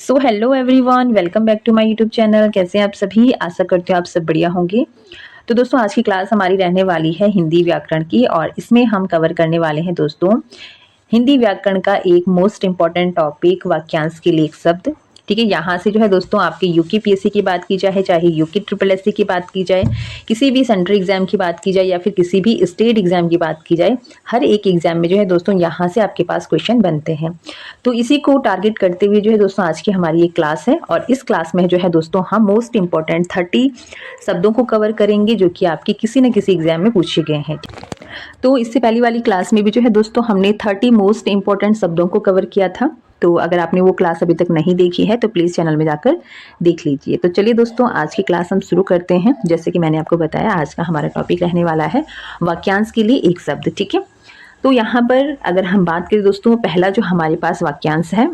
So hello everyone, welcome back to my YouTube channel. कैसे हैं आप सभी? आशा करते हो आप सब बढ़िया होंगे। तो दोस्तों, आज की क्लास हमारी रहने वाली है हिंदी व्याकरण की, और इसमें हम कवर करने वाले हैं दोस्तों हिंदी व्याकरण का एक मोस्ट इंपॉर्टेंट टॉपिक, वाक्यांश के लिए एक शब्द। ठीक है, यहाँ से जो है दोस्तों आपके यूके पीएससी की बात की जाए, चाहे यूके ट्रिपल एससी की बात की जाए, किसी भी सेंट्रल एग्जाम की बात की जाए या फिर किसी भी स्टेट एग्जाम की बात की जाए, हर एक एग्जाम में जो है दोस्तों यहाँ से आपके पास क्वेश्चन बनते हैं। तो इसी को टारगेट करते हुए जो है दोस्तों आज की हमारी एक क्लास है, और इस क्लास में जो है दोस्तों हम मोस्ट इंपॉर्टेंट 30 शब्दों को कवर करेंगे जो कि आपके किसी न किसी एग्जाम में पूछे गए हैं। तो इससे पहली वाली क्लास में भी जो है दोस्तों हमने 30 मोस्ट इंपॉर्टेंट शब्दों को कवर किया था। तो अगर आपने वो क्लास अभी तक नहीं देखी है तो प्लीज़ चैनल में जाकर देख लीजिए। तो चलिए दोस्तों, आज की क्लास हम शुरू करते हैं। जैसे कि मैंने आपको बताया, आज का हमारा टॉपिक रहने वाला है वाक्यांश के लिए एक शब्द। ठीक है, तो यहाँ पर अगर हम बात करें दोस्तों, पहला जो हमारे पास वाक्यांश है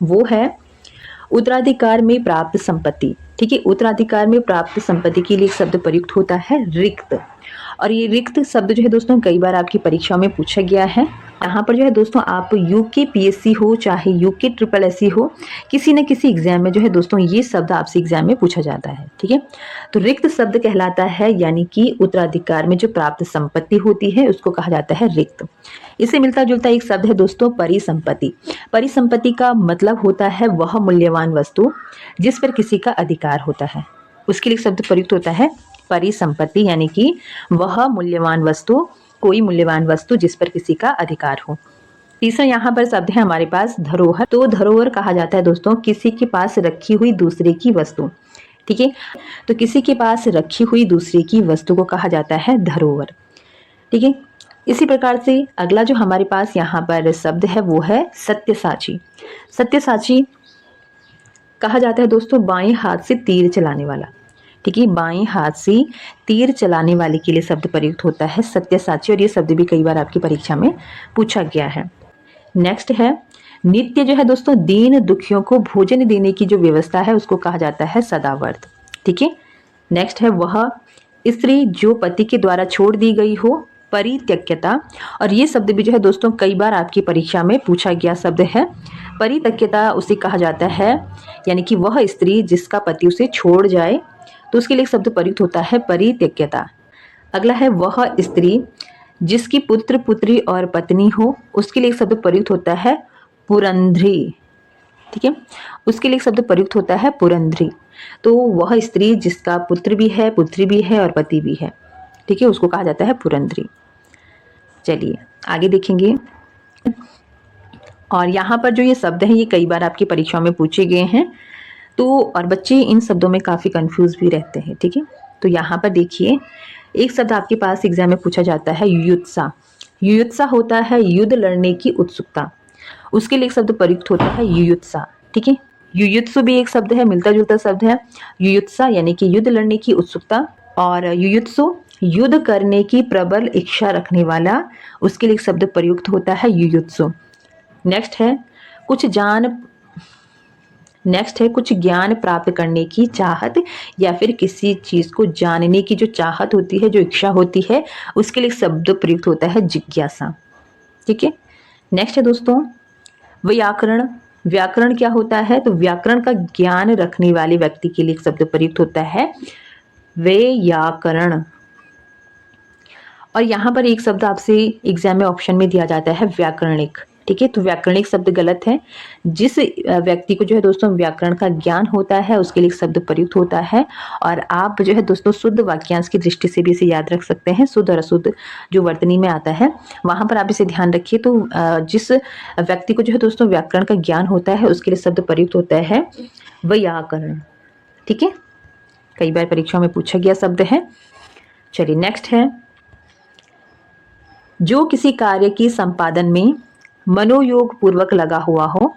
वो है उत्तराधिकार में प्राप्त संपत्ति। ठीक है, उत्तराधिकार में प्राप्त संपत्ति के लिए एक शब्द प्रयुक्त होता है रिक्त। और ये रिक्त शब्द जो है दोस्तों कई बार आपकी परीक्षा में पूछा गया है। यहाँ पर जो है दोस्तों आप यूके पीएससी हो चाहे यूके ट्रिपल एससी हो, किसी न किसी एग्जाम में जो है दोस्तों ये शब्द आपसे एग्जाम में पूछा जाता है। ठीक है, तो रिक्त शब्द कहलाता है, यानी कि उत्तराधिकार में जो प्राप्त संपत्ति होती है उसको कहा जाता है रिक्त। इससे मिलता जुलता एक शब्द है दोस्तों परिसंपत्ति। परिसंपत्ति का मतलब होता है वह मूल्यवान वस्तु जिस पर किसी का अधिकार होता है, उसके लिए शब्द प्रयुक्त होता है परिसंपत्ति, यानी कि वह मूल्यवान वस्तु, कोई मूल्यवान वस्तु जिस पर किसी का अधिकार हो। तीसरा यहाँ पर शब्द है हमारे पास धरोहर। तो धरोहर कहा जाता है दोस्तों किसी के पास रखी हुई दूसरे की वस्तु। ठीक है, तो किसी के पास रखी हुई दूसरे की वस्तु को कहा जाता है धरोहर। ठीक है, इसी प्रकार से अगला जो हमारे पास यहाँ पर शब्द है वो है सत्यसाची। सत्यसाची कहा जाता है दोस्तों बाएं हाथ से तीर चलाने वाला। ठीक है, बाएं हाथ से तीर चलाने वाले के लिए शब्द प्रयुक्त होता है सत्यसाची, और ये शब्द भी कई बार आपकी परीक्षा में पूछा गया है। नेक्स्ट है नित्य। जो है दोस्तों दीन दुखियों को भोजन देने की जो व्यवस्था है उसको कहा जाता है सदाव्रत। ठीक है, नेक्स्ट है वह स्त्री जो पति के द्वारा छोड़ दी गई हो, परित्यक्यता। और ये शब्द भी जो है दोस्तों कई बार आपकी परीक्षा में पूछा गया शब्द है। परित्यक्यता उसे कहा जाता है, यानी कि वह स्त्री जिसका पति उसे छोड़ जाए, तो उसके लिए शब्द प्रयुक्त होता है परित्यक्यता। अगला है वह स्त्री जिसकी पुत्र पुत्री और पत्नी हो, उसके लिए शब्द प्रयुक्त होता है पुरंध्री। ठीक है, उसके लिए शब्द प्रयुक्त होता है पुरंध्री। तो वह स्त्री जिसका पुत्र भी है, पुत्री भी है और पति भी है, ठीक है, उसको कहा जाता है पुरंध्री। चलिए आगे देखेंगे। और यहाँ पर जो ये शब्द हैं ये कई बार आपकी परीक्षा में पूछे गए हैं, तो और बच्चे इन शब्दों में काफ़ी कंफ्यूज भी रहते हैं। ठीक है, तो यहाँ पर देखिए एक शब्द आपके पास एग्जाम में पूछा जाता है युयुत्सा। युयुत्सा होता है युद्ध लड़ने की उत्सुकता, उसके लिए एक शब्द प्रयुक्त होता है युयुत्सा। ठीक है, युयुत्सु भी एक शब्द है, मिलता जुलता शब्द है। युयुत्सा यानी कि युद्ध लड़ने की उत्सुकता, और युयुत्सु युद्ध करने की प्रबल इच्छा रखने वाला, उसके लिए एक शब्द प्रयुक्त होता है युयुत्सु। नेक्स्ट है कुछ ज्ञान प्राप्त करने की चाहत, या फिर किसी चीज को जानने की जो चाहत होती है, जो इच्छा होती है, उसके लिए शब्द प्रयुक्त होता है जिज्ञासा। ठीक है, नेक्स्ट है दोस्तों व्याकरण। व्याकरण क्या होता है? तो व्याकरण का ज्ञान रखने वाले व्यक्ति के लिए शब्द प्रयुक्त होता है व्याकरण। और यहाँ पर एक शब्द आपसे एग्जाम में ऑप्शन में दिया जाता है व्याकरणिक। ठीक है, तो व्याकरणिक शब्द गलत है। जिस व्यक्ति को जो है दोस्तों व्याकरण का ज्ञान होता है उसके लिए शब्द प्रयुक्त होता है। और आप जो है दोस्तों शुद्ध वाक्यांश की दृष्टि से भी इसे याद रख सकते हैं। शुद्ध और अशुद्ध जो वर्तनी में आता है वहां पर आप इसे ध्यान रखिए। तो जिस व्यक्ति को जो है दोस्तों व्याकरण का ज्ञान होता है उसके लिए शब्द प्रयुक्त होता है व्याकरण। ठीक है, कई बार परीक्षा में पूछा गया शब्द है। चलिए नेक्स्ट है जो किसी कार्य के संपादन में मनोयोग पूर्वक लगा हुआ हो,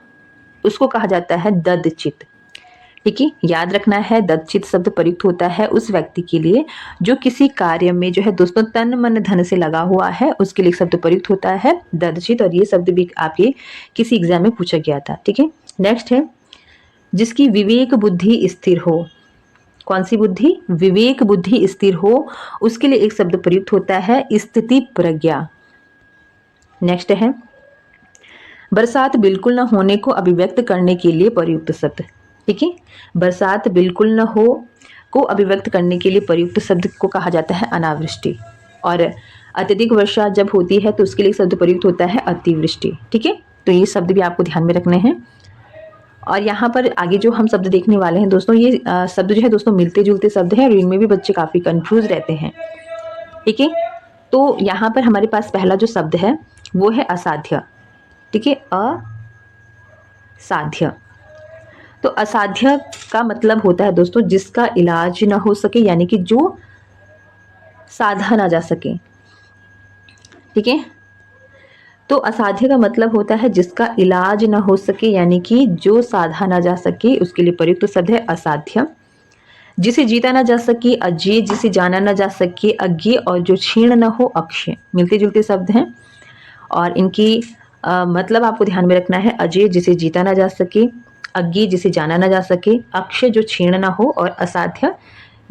उसको कहा जाता है ददचित। ठीक है, याद रखना है ददचित शब्द प्रयुक्त होता है उस व्यक्ति के लिए जो किसी कार्य में जो है दोस्तों तन मन धन से लगा हुआ है, उसके लिए शब्द प्रयुक्त होता है ददचित। और ये शब्द भी आपके किसी एग्जाम में पूछा गया था। ठीक है, नेक्स्ट है जिसकी विवेक बुद्धि स्थिर हो। कौन सी बुद्धि? विवेक बुद्धि स्थिर हो, उसके लिए एक शब्द प्रयुक्त होता है स्थिति प्रज्ञा। नेक्स्ट है बरसात बिल्कुल न होने को अभिव्यक्त करने के लिए प्रयुक्त शब्द। ठीक है। बरसात बिल्कुल न हो को अभिव्यक्त करने के लिए प्रयुक्त शब्द को कहा जाता है अनावृष्टि। और अत्यधिक वर्षा जब होती है तो उसके लिए शब्द प्रयुक्त होता है अतिवृष्टि। ठीक है, तो ये शब्द भी आपको ध्यान में रखने हैं। और यहाँ पर आगे जो हम शब्द देखने वाले हैं दोस्तों, ये शब्द जो है दोस्तों मिलते जुलते शब्द हैं और इनमें भी बच्चे काफ़ी कंफ्यूज रहते हैं। ठीक है, तो यहाँ पर हमारे पास पहला जो शब्द है वो है असाध्य। ठीक है, असाध्य। तो असाध्य का मतलब होता है दोस्तों जिसका इलाज ना हो सके, यानी कि जो साधा ना जा सके। ठीक है, तो असाध्य का मतलब होता है जिसका इलाज ना हो सके, यानी कि जो साधा ना जा सके, उसके लिए प्रयुक्त शब्द है असाध्य। जिसे जीता ना जा सके अजेय, जिसे जाना ना जा सके अज्ञेय, और जो क्षीण न हो अक्षय। मिलते जुलते शब्द हैं और इनकी मतलब आपको ध्यान में रखना है। अजेय जिसे जीता ना जा सके, अज्ञेय जिसे जाना ना जा सके, अक्षय जो क्षीण ना हो, और असाध्य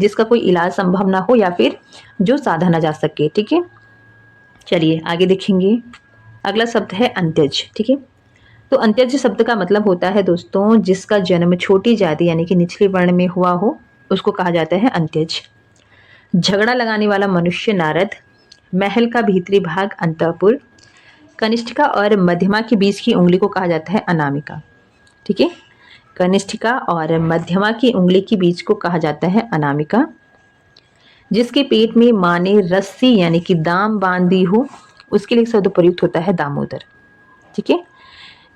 जिसका कोई इलाज संभव ना हो या फिर जो साधा ना जा सके। ठीक है, चलिए आगे देखेंगे। अगला शब्द है अंत्यज। ठीक है, तो अंत्यज शब्द का मतलब होता है दोस्तों जिसका जन्म छोटी जाति यानी कि निचले वर्ण में हुआ हो, उसको कहा जाता है अंत्यज। झगड़ा लगाने वाला मनुष्य नारद, महल का भीतरी भाग अंतःपुर, कनिष्ठिका और मध्यमा के बीच की उंगली को कहा जाता है अनामिका। ठीक है, कनिष्ठिका और मध्यमा की उंगली के बीच को कहा जाता है अनामिका। जिसके पेट में माँ ने रस्सी यानी कि दाम बांधी हो, उसके लिए शब्द प्रयुक्त होता है दामोदर। ठीक है,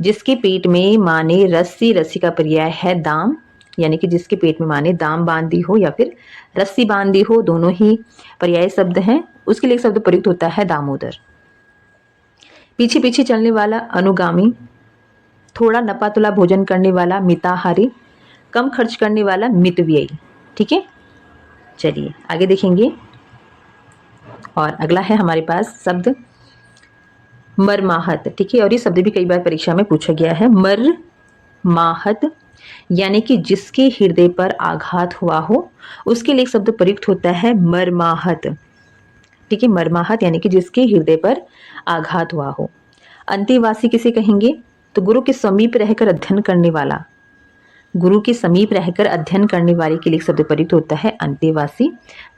जिसके पेट में माँ ने रस्सी, रस्सी का पर्याय है दाम, यानी कि जिसके पेट में माँ ने दाम बांधी हो या फिर रस्सी बांधी हो, दोनों ही पर्याय शब्द हैं, उसके लिए शब्द प्रयुक्त होता है दामोदर। पीछे पीछे चलने वाला अनुगामी, थोड़ा नपा तुला भोजन करने वाला मिताहारी, कम खर्च करने वाला मितव्ययी। ठीक है, चलिए आगे देखेंगे। और अगला है हमारे पास शब्द मरमाहत। ठीक है, और ये शब्द भी कई बार परीक्षा में पूछा गया है। मरमाहत यानी कि जिसके हृदय पर आघात हुआ हो, उसके लिए एक शब्द प्रयुक्त होता है मरमाहत। ठीक है, मरमाहत यानी कि जिसके हृदय पर आघात हुआ हो। अंतेवासी किसे कहेंगे? तो गुरु के समीप रहकर अध्ययन करने वाला, गुरु के समीप रहकर अध्ययन करने वाले के लिए शब्द प्रयुक्त होता है अंतेवासी।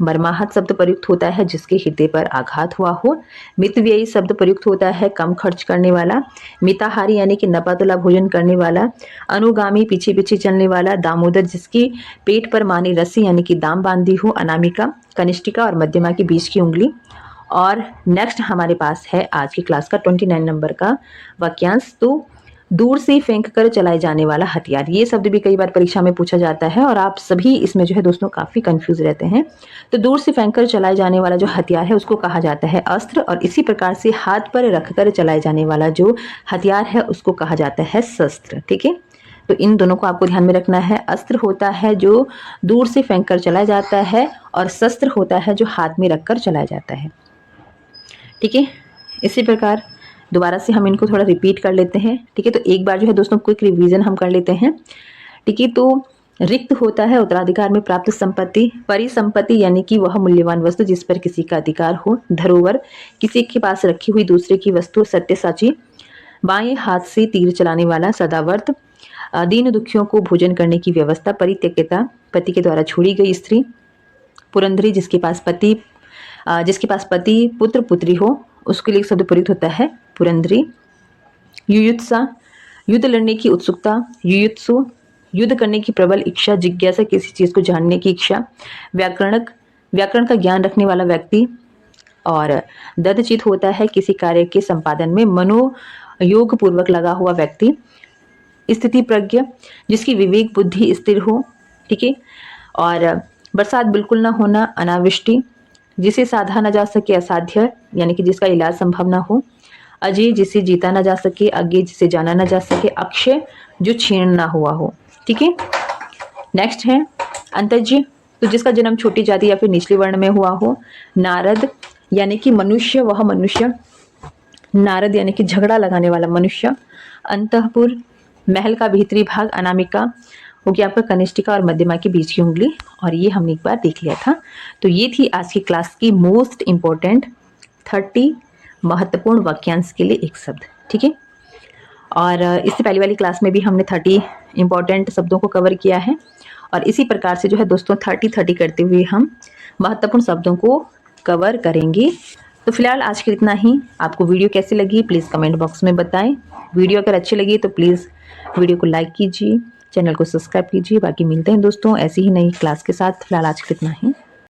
मरमाहत शब्द प्रयुक्त होता है जिसके हृदय पर आघात हुआ हो। मितव्ययी शब्द प्रयुक्त होता है कम खर्च करने वाला। मिताहारी यानी कि नपातुला भोजन करने वाला। अनुगामी पीछे पीछे चलने वाला। दामोदर जिसकी पेट पर मानी रस्सी यानी कि दाम बांधी हो। अनामिका कनिष्ठिका और मध्यमा के बीच की उंगली। और नेक्स्ट हमारे पास है आज की क्लास का 29 नंबर का वाक्यांश। तो दूर से फेंक कर चलाए जाने वाला हथियार, ये शब्द भी कई बार परीक्षा में पूछा जाता है और आप सभी इसमें जो है दोस्तों काफी कंफ्यूज रहते हैं। तो दूर से फेंक कर चलाए जाने वाला जो हथियार है उसको कहा जाता है अस्त्र, और इसी प्रकार से हाथ पर रखकर चलाए जाने वाला जो हथियार है उसको कहा जाता है शस्त्र। ठीक है, तो इन दोनों को आपको ध्यान में रखना है। अस्त्र होता है जो दूर से फेंक कर चलाया जाता है और शस्त्र होता है जो हाथ में रखकर चलाया जाता है। ठीक है, इसी प्रकार दोबारा से हम इनको थोड़ा रिपीट कर लेते हैं। ठीक है, तो एक बार जो है दोस्तों क्विक रिवीजन हम कर लेते हैं। ठीक है, तो रिक्त होता है उत्तराधिकार में प्राप्त संपत्ति। परिसंपत्ति यानी कि वह मूल्यवान वस्तु जिस पर किसी का अधिकार हो। धरोहर किसी के पास रखी हुई दूसरे की वस्तु। सत्यसाची बाएं हाथ से तीर चलाने वाला। सदावर्त दीन दुखियों को भोजन करने की व्यवस्था। परित्यक्ता पति के द्वारा छोड़ी गई स्त्री। पुरंदरी जिसके पास पति पुत्र पुत्री हो, उसके लिए शब्द प्रयुक्त होता है पुरंदरी। युयुत्सा युद्ध लड़ने की उत्सुकता। युयुत्सु युद्ध करने की प्रबल इच्छा। जिज्ञासा किसी चीज को जानने की इच्छा। व्याकरण का ज्ञान रखने वाला व्यक्ति। और ददचित होता है किसी कार्य के संपादन में मनोयोग पूर्वक लगा हुआ व्यक्ति। स्थिति प्रज्ञ जिसकी विवेक बुद्धि स्थिर हो। ठीक है, और बरसात बिल्कुल ना होना। अनावृष्टि जिसे साधा ना जा सके। असाध्य यानी कि जिसका इलाज संभव ना हो। अजेय जिसे जीता ना जा सके। अज्ञेय जिसे जाना ना जा सके। अक्षय जो क्षीण ना हुआ हो। ठीक है, नेक्स्ट है अंतज्य, तो जिसका जन्म छोटी जाति या फिर निचले वर्ण में हुआ हो। नारद यानी कि मनुष्य, वह मनुष्य। नारद यानी कि झगड़ा लगाने वाला मनुष्य। अंतःपुर महल का भीतरी भाग। अनामिका हो गया आपका कनिष्ठिका और मध्यमा के बीच की उंगली, और ये हमने एक बार देख लिया था। तो ये थी आज की क्लास की मोस्ट इंपॉर्टेंट 30 महत्वपूर्ण वाक्यांश के लिए एक शब्द। ठीक है, और इससे पहले वाली क्लास में भी हमने 30 इम्पॉर्टेंट शब्दों को कवर किया है और इसी प्रकार से जो है दोस्तों 30-30 करते हुए हम महत्वपूर्ण शब्दों को कवर करेंगे। तो फिलहाल आज के इतना ही। आपको वीडियो कैसी लगी प्लीज़ कमेंट बॉक्स में बताएं। वीडियो अगर अच्छी लगी तो प्लीज़ वीडियो को लाइक कीजिए, चैनल को सब्सक्राइब कीजिए। बाकी मिलते हैं दोस्तों ऐसी ही नई क्लास के साथ। फिलहाल आज के इतना ही।